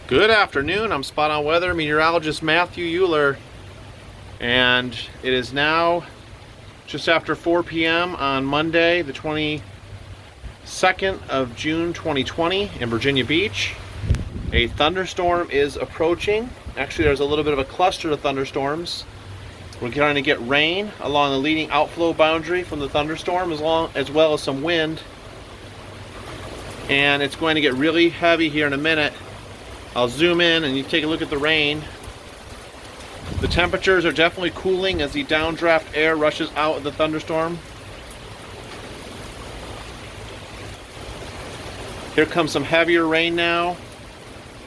Good afternoon. I'm Spot On Weather meteorologist Matthew Euler, and it is now just after 4 p.m. on Monday, the 22nd of June 2020 in Virginia Beach. A thunderstorm is approaching. Actually, there's a little bit of a cluster of thunderstorms. We're going to get rain along the leading outflow boundary from the thunderstorm, as well as some wind. And it's going to get really heavy here in a minute. I'll zoom in and you take a look at the rain. The temperatures are definitely cooling as the downdraft air rushes out of the thunderstorm. Here comes some heavier rain now.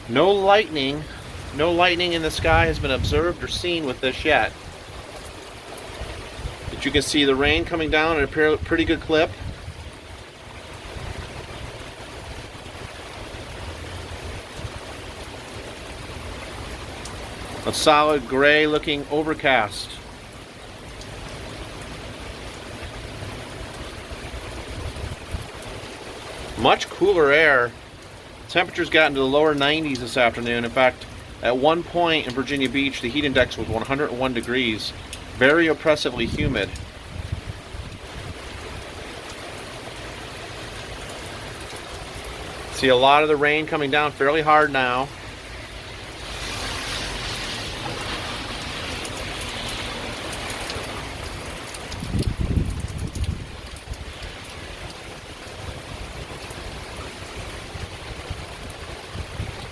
No lightning in the sky has been observed or seen with this yet. But you can see the rain coming down at a pretty good clip. A solid gray looking overcast. Much cooler air. Temperatures got into the lower 90s this afternoon. In fact, at one point in Virginia Beach, the heat index was 101 degrees. Very oppressively humid. See a lot of the rain coming down fairly hard now.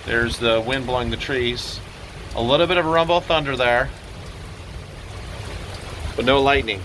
There's the wind blowing the trees. A little bit of a rumble of thunder there, but no lightning.